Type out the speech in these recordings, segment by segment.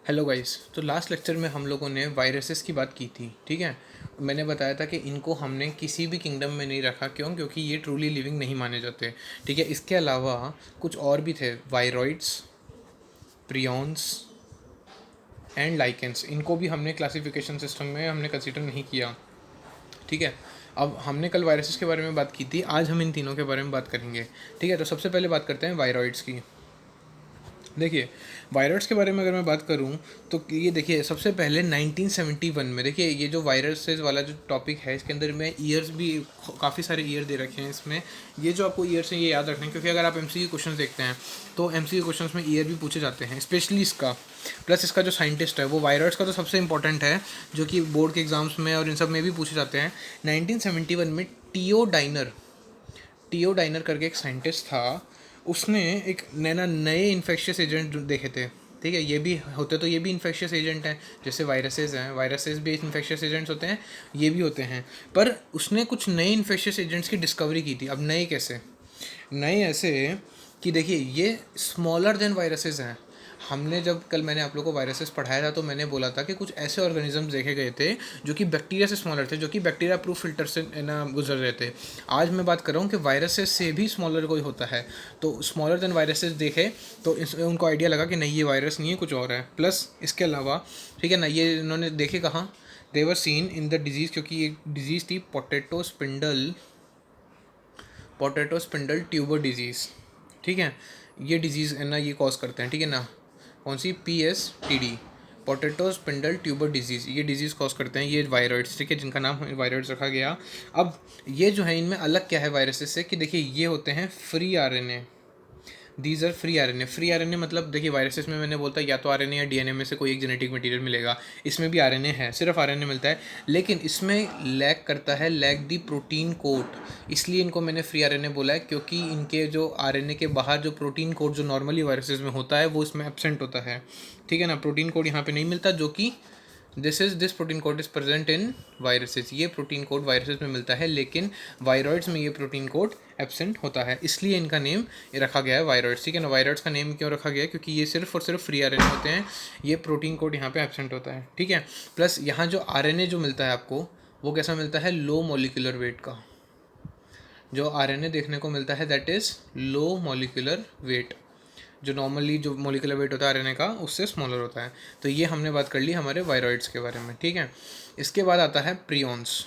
Hello guys. तो last lecture में हम लोगों ने वायरसेस की बात की थी, ठीक है। मैंने बताया था कि इनको हमने किसी भी किंगडम में नहीं रखा, क्योंकि ये ट्रूली लिविंग नहीं माने जाते, ठीक है। इसके अलावा कुछ और भी थे, वायरॉइड्स, प्रियॉन्स एंड लाइकेंस। इनको भी हमने क्लासिफिकेशन सिस्टम में हमने कंसीडर नहीं किया, ठीक है। अब हमने कल वायरसेस के बारे में बात की थी, आज हम इन तीनों के बारे में बात करेंगे, ठीक है। तो सबसे पहले बात करते हैं वायरॉइड्स की। देखिए, वायरस के बारे में अगर मैं बात करूं तो ये देखिए, सबसे पहले 1971 में, देखिए ये जो वायरसेस वाला जो टॉपिक है इसके अंदर में ईयर्स भी काफ़ी सारे ईयर दे रखे हैं इसमें। ये जो आपको ईयर्स हैं ये याद रखना है, क्योंकि अगर आप एमसीक्यू क्वेश्चन देखते हैं तो एमसीक्यू क्वेश्चंस में ईयर भी पूछे जाते हैं, स्पेशली इसका। प्लस इसका जो साइंटिस्ट है वो वायरस का तो सबसे इंपॉर्टेंट है, जो कि बोर्ड के एग्जाम्स में और इन सब में भी पूछे जाते हैं। 1971 में टीओ डाइनर करके एक साइंटिस्ट था। उसने एक नए इन्फेक्शियस एजेंट देखे थे, ठीक है। ये भी होते तो ये भी इन्फेक्शियस एजेंट हैं, जैसे वायरसेस हैं, वायरसेस भी इन्फेक्शियस एजेंट्स होते हैं, ये भी होते हैं। पर उसने कुछ नए इन्फेक्शियस एजेंट्स की डिस्कवरी की थी। अब नए कैसे? नए ऐसे कि देखिए, ये स्मॉलर देन वायरसेस हैं। हमने जब कल मैंने आप लोगों को वायरसेस पढ़ाया था तो मैंने बोला था कि कुछ ऐसे ऑर्गेनिजम्स देखे गए थे जो कि बैक्टीरिया से स्मॉलर थे, जो कि बैक्टीरिया प्रूफ फिल्टर से ना गुजर रहे थे। आज मैं बात कर रहा हूँ कि वायरसेस से भी स्मॉलर कोई होता है। तो स्मॉलर देन वायरसेस देखे तो उनको आइडिया लगा कि नहीं, ये वायरस नहीं है, कुछ और है। प्लस इसके अलावा, ठीक है ना, ये इन्होंने देखे कहाँ? They were seen in the disease, क्योंकि ये डिजीज़ थी पोटैटो स्पिंडल ट्यूबर डिजीज़, ठीक है। ये डिजीज़ है ना, ये कॉज करते हैं, ठीक है ना। कौन सी? PSTD, potato spindle tuber disease, ये डिजीज़ कॉज करते हैं ये वायरॉइड्स, ठीक है, जिनका नाम वायरॉइड्स रखा गया। अब ये जो है, इनमें अलग क्या है वायरसेस से कि देखिए, ये होते हैं free RNA। These are free R N A मतलब देखिए, वायरसेस में मैंने बोलता या तो RNA या DNA में से कोई एक जेनेटिक मटेरियल मिलेगा। इसमें भी RNA है, सिर्फ RNA मिलता है, लेकिन इसमें लैक करता है, लैक दी प्रोटीन कोड। इसलिए इनको मैंने फ्री RNA बोला है, क्योंकि इनके जो RNA के बाहर जो प्रोटीन कोड जो नॉर्मली वायरसेस में होता है वो इसमें एब्सेंट होता है, ठीक है ना। प्रोटीन कोड यहाँ पे नहीं मिलता, जो कि this protein code is present in viruses. ये प्रोटीन कोड वायरसेस में मिलता है, लेकिन वायरॉइड्स में ये प्रोटीन कोड एब्सेंट होता है, इसलिए इनका नेम रखा गया है वायरॉइड्स, ठीक है ना। वायरॉइड्स का नेम क्यों रखा गया है? क्योंकि ये सिर्फ और सिर्फ फ्री RNA होते हैं, ये प्रोटीन कोड यहाँ पे एब्सेंट होता है, ठीक है। प्लस यहाँ जो RNA जो मिलता है आपको, वो कैसा मिलता है? लो मोलिकुलर वेट का। जो RNA देखने को मिलता है that is low molecular weight. जो नॉर्मली जो मोलिकुलर वेट होता है RNA का, उससे स्मॉलर होता है। तो ये हमने बात कर ली हमारे वायरॉइड्स के बारे में, ठीक है। इसके बाद आता है प्रियॉन्स,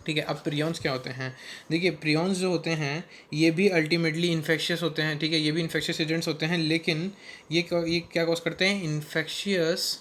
ठीक है। अब प्रियॉन्स क्या होते हैं? देखिए, प्रियॉन्स जो होते हैं ये भी अल्टीमेटली इन्फेक्शियस होते हैं, ठीक है। ये भी इन्फेक्शियस एजेंट्स होते हैं, लेकिन ये क्या कॉज करते हैं? इन्फेक्शियस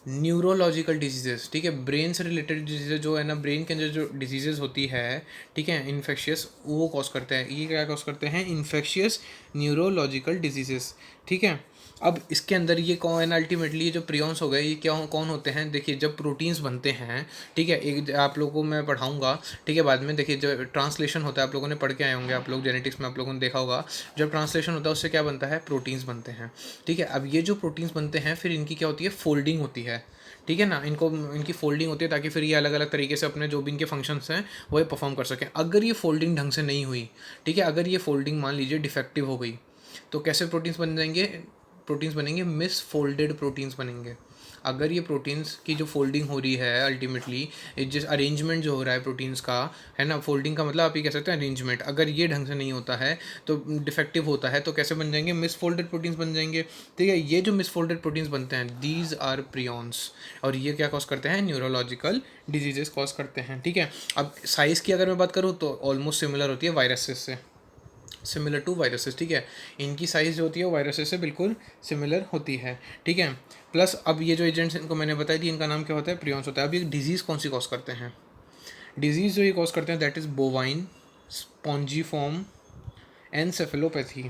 न्यूरोलॉजिकल डिजीजेस, ठीक है। ब्रेन से रिलेटेड डिजीजेज जो है ना, ब्रेन के अंदर जो डिजीजेज होती है, ठीक है, इन्फेक्शियस, वो कॉज करते हैं। ये क्या कॉज करते हैं? इन्फेक्शियस न्यूरोलॉजिकल डिजीजेस, ठीक है। अब इसके अंदर ये कौन है? अल्टीमेटली जो प्रियॉन्स हो गए, ये क्या कौन होते हैं? देखिए, जब प्रोटीन्स बनते हैं, ठीक है, एक आप लोगों को मैं पढ़ाऊंगा, ठीक है, बाद में। देखिए, जब ट्रांसलेशन होता है, आप लोगों ने पढ़ के आए होंगे, आप लोग जेनेटिक्स में आप लोगों ने देखा होगा, जब ट्रांसलेशन होता है उससे क्या बनता है? प्रोटीन्स बनते हैं, ठीक है। अब ये जो प्रोटीन्स बनते हैं, फिर इनकी क्या होती है? फोल्डिंग होती है, ठीक है ना। इनकी फोल्डिंग होती है ताकि फिर ये अलग अलग तरीके से अपने जो भी इनके फंक्शंस हैं वो ये परफॉर्म कर सकें। अगर ये फोल्डिंग ढंग से नहीं हुई, ठीक है, अगर ये फोल्डिंग मान लीजिए डिफेक्टिव हो गई, तो कैसे प्रोटीन्स बन जाएंगे? प्रोटीन्स बनेंगे मिस फोल्डेड प्रोटीन्स बनेंगे। अगर ये प्रोटीन्स की जो फोल्डिंग हो रही है, अल्टीमेटली जिस अरेंजमेंट जो हो रहा है प्रोटीन्स का, है ना, फोल्डिंग का मतलब आप ये कह सकते हैं अरेंजमेंट, अगर ये ढंग से नहीं होता है तो डिफेक्टिव होता है, तो कैसे बन जाएंगे? मिस फोल्डेड प्रोटीन्स बन जाएंगे, ठीक है। ये जो मिस फोल्डेड प्रोटीन्स बनते हैं, दीज आर प्रियॉन्स, और ये क्या कॉज करते हैं? न्यूरोलॉजिकल डिजीजेस कॉज करते हैं, ठीक है। अब साइज़ की अगर मैं बात करूँ तो ऑलमोस्ट सिमिलर होती है वायरसेस से, सिमिलर टू वायरसेस, ठीक है। इनकी साइज़ जो होती है वायरसेस से बिल्कुल सिमिलर होती है, ठीक है। प्लस अब ये जो एजेंट्स इनको मैंने बताई थी, इनका नाम क्या होता है? प्रियॉन्स होता है। अब ये डिजीज़ कौन सी कॉज करते हैं? डिजीज़ जो ये कॉज करते हैं that is bovine spongiform encephalopathy,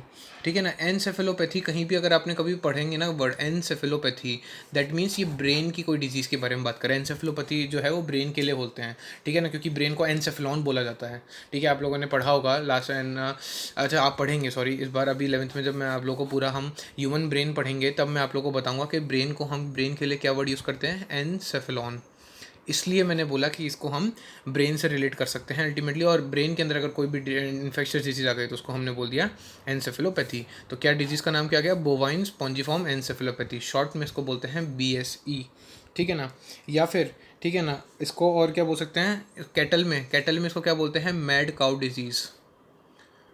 ठीक है ना। एनसेफेलोपैथी, कहीं भी अगर आपने कभी पढ़ेंगे ना वर्ड एनसेफेलोपैथी, दैट मीन्स ये ब्रेन की कोई डिजीज़ के बारे में बात करें। एनसेफेलोपैथी जो है वो ब्रेन के लिए बोलते हैं, ठीक है ना, क्योंकि ब्रेन को एनसेफेलॉन बोला जाता है, ठीक है। आप लोगों ने पढ़ा होगा लास्ट एंड, अच्छा आप पढ़ेंगे, सॉरी, इस बार अभी 11th में जब मैं आप लोगों को पूरा हम ह्यूमन ब्रेन पढ़ेंगे तब मैं आप लोगों को बताऊँगा कि ब्रेन को हम ब्रेन के लिए क्या वर्ड यूज़ करते हैं? एनसेफेलॉन, इसलिए मैंने बोला कि इसको हम ब्रेन से रिलेट कर सकते हैं अल्टीमेटली, और ब्रेन के अंदर अगर कोई भी इन्फेक्शियस डिजीज़ आ गई तो उसको हमने बोल दिया एनसेफेलोपैथी। तो क्या डिजीज़ का नाम क्या गया? बोवाइन स्पॉन्जिफॉर्म एनसेफेलोपैथी, शॉर्ट में इसको बोलते हैं BSE, ठीक है ना। या फिर ठीक है ना, इसको और क्या बोल सकते हैं? कैटल में इसको क्या बोलते हैं? Mad cow disease,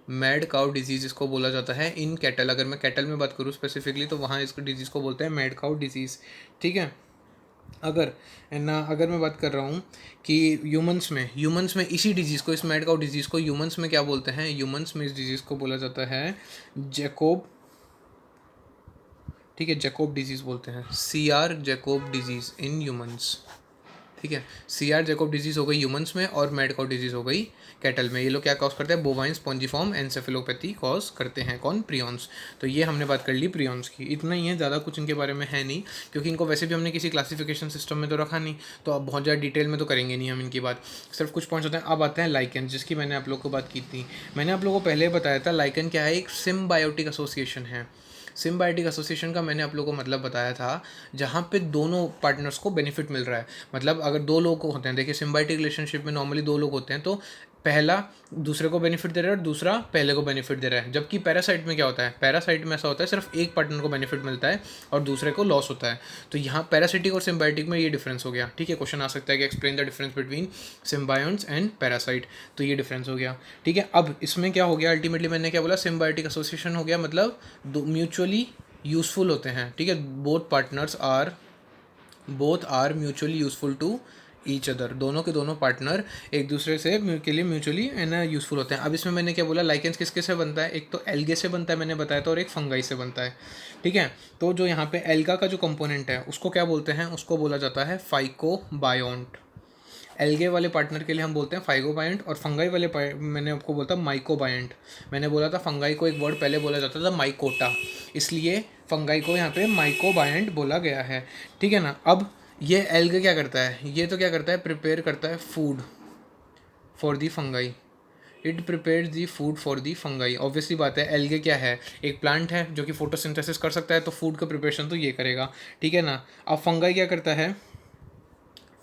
mad cow disease इसको बोला जाता है इन कैटल। अगर मैं कैटल में बात करूँ स्पेसिफिकली तो वहाँ इसको डिजीज़ को बोलते हैं मैड काउ डिजीज़, ठीक है। अगर मैं बात कर रहा हूँ कि ह्यूमंस में इसी डिजीज़ को, इस मैड काउ डिजीज़ को ह्यूमंस में क्या बोलते हैं? ह्यूमंस में इस डिजीज़ को बोला जाता है जैकोब, ठीक है, जैकोब डिजीज़ बोलते हैं, CR Jacob disease in humans, ठीक है। CR जैकोब डिजीज़ हो गई ह्यूमंस में, और मैड काउ डिजीज़ हो गई कैटल में। ये लोग क्या कॉज करते हैं? बोवाइन स्पॉन्जिफॉर्म एनसेफेलोपैथी कॉज करते हैं। कौन? प्रियॉन्स। तो ये हमने बात कर ली प्रियॉन्स की, इतना ही है, ज़्यादा कुछ इनके बारे में है नहीं, क्योंकि इनको वैसे भी हमने किसी क्लासिफिकेशन सिस्टम में तो रखा नहीं, तो अब बहुत ज़्यादा डिटेल में तो करेंगे नहीं हम इनकी बात, सिर्फ कुछ पॉइंट्स होते हैं। अब आते हैं लाइकेन, जिसकी मैंने आप लोग को बात की थी। मैंने आप लोगों को पहले बताया था लाइकेन क्या है? एक सिम्बायोटिक एसोसिएशन है। सिम्बायोटिक एसोसिएशन का मैंने आप लोगों को मतलब बताया था, जहाँ पे दोनों पार्टनर्स को बेनिफिट मिल रहा है। मतलब अगर दो लोग होते हैं, देखिए सिम्बायोटिक रिलेशनशिप में नॉर्मली दो लोग होते हैं, तो पहला दूसरे को बेनिफिट दे रहा है और दूसरा पहले को बेनिफिट दे रहा है। जबकि पैरासाइट में क्या होता है? पैरासाइट में ऐसा होता है सिर्फ एक पार्टनर को बेनिफिट मिलता है और दूसरे को लॉस होता है। तो यहाँ पैरासिटिक और सिम्बायोटिक में ये डिफरेंस हो गया, ठीक है। क्वेश्चन आ सकता है कि explain the difference between symbionts and parasite, तो ये डिफरेंस हो गया, ठीक है। अब इसमें क्या हो गया अल्टीमेटली? मैंने क्या बोला? सिम्बायोटिक एसोसिएशन हो गया, मतलब म्यूचुअली यूजफुल होते हैं, ठीक है। Both are mutually useful to each other, दोनों के दोनों पार्टनर एक दूसरे से के लिए म्यूचुअली यूजफुल होते हैं। अब इसमें मैंने क्या बोला? लाइकेंस किसके से बनता है? एक तो एल्गे से बनता है मैंने बताया था, और एक फंगाई से बनता है, ठीक है। तो जो यहाँ पे एल्गा का जो कंपोनेंट है उसको क्या बोलते हैं? उसको बोला जाता है फाइकोबायोन्ट। एल्गे वाले पार्टनर के लिए हम बोलते हैं फाइकोबायंट, और फंगाई वाले मैंने आपको बोलता माइकोबायंट। मैंने बोला था फंगाई को एक वर्ड पहले बोला जाता था माइकोटा, इसलिए फंगाई को यहाँ पे माइकोबायंट बोला गया है, ठीक है ना। अब ये एल्गे क्या करता है? ये तो क्या करता है? प्रिपेयर करता है food for the fungi. It prepare the food for the fungi. Obviously बात है, एल्गे क्या है? एक प्लांट है जो कि फोटोसिंथेसिस कर सकता है, तो फूड का प्रिपरेशन तो ये करेगा, ठीक है ना। अब फंगाई क्या करता है?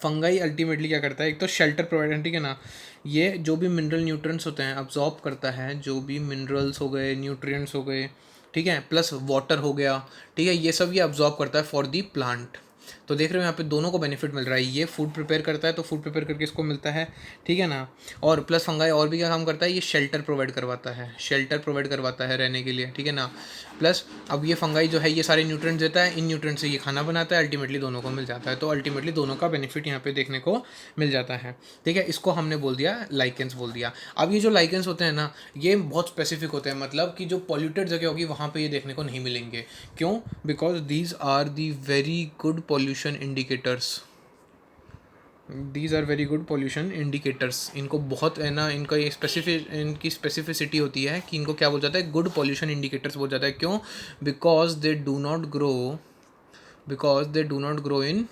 फंगाई अल्टीमेटली क्या करता है? एक तो शेल्टर प्रोवाइड, ठीक है ना। ये जो भी मिनरल न्यूट्रिएंट्स होते हैं अब्जॉर्ब करता है, जो भी मिनरल्स हो गए, न्यूट्रिएंट्स हो गए, ठीक है, प्लस वाटर हो गया, ठीक है, ये सब ये अब्जॉर्ब करता है फॉर दी प्लांट। तो देख रहे हो यहाँ पे दोनों को बेनिफिट मिल रहा है। ये फूड प्रिपेयर करता है तो फूड प्रिपेयर करके इसको मिलता है, ठीक है ना। और प्लस फंगाई और भी क्या काम करता है? ये शेल्टर प्रोवाइड करवाता है, शेल्टर प्रोवाइड करवाता है रहने के लिए, ठीक है ना। प्लस अब ये फंगाई जो है ये सारे न्यूट्रिएंट्स देता है, इन न्यूट्रिएंट्स से ये खाना बनाता है, अल्टीमेटली दोनों को मिल जाता है। तो अल्टीमेटली दोनों का बेनिफिट यहाँ पे देखने को मिल जाता है, ठीक है। इसको हमने बोल दिया लाइकेंस बोल दिया। अब ये जो लाइकेंस होते हैं ना, ये बहुत स्पेसिफिक होते हैं, मतलब कि जो पॉल्यूटेड जगह होगी वहाँ पे ये देखने को नहीं मिलेंगे। क्यों? Because these are the very good pollution indicators, these are very good pollution indicators. इनको बहुत है ना, इनका ये इनकी स्पेसिफिसिटी होती है कि इनको क्या बोल जाता है? गुड पॉल्यूशन इंडिकेटर्स बोल जाता है। क्यों? Because they do not grow in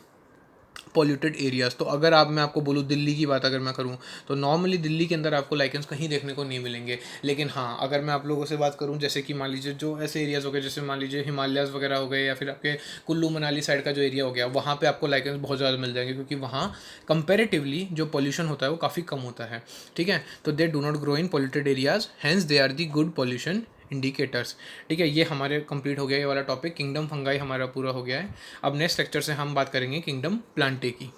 polluted areas. तो अगर मैं आपको बोलूँ दिल्ली की बात अगर मैं करूँ, तो नॉर्मली दिल्ली के अंदर आपको लाइकेंस कहीं देखने को नहीं मिलेंगे। लेकिन हाँ, अगर मैं आप लोगों से बात करूँ, जैसे कि मान लीजिए जो ऐसे एरियाज़ हो गए, जैसे मान लीजिए हिमालयाज़ वगैरह हो गए, या फिर आपके कुल्लू मनाली साइड का जो एरिया हो गया, वहाँ पे आपको लाइकेंस बहुत ज़्यादा मिल जाएंगे, क्योंकि वहाँ कंपेरेटिवली जो पॉल्यूशन होता है वो काफ़ी कम होता है, ठीक है। तो they do not grow in polluted areas, hence they are the good pollution indicators, ठीक है। ये हमारे कंप्लीट हो गया ये वाला टॉपिक, किंगडम फंगाई हमारा पूरा हो गया है। अब नेक्स्ट लेक्चर से हम बात करेंगे किंगडम प्लांटे की।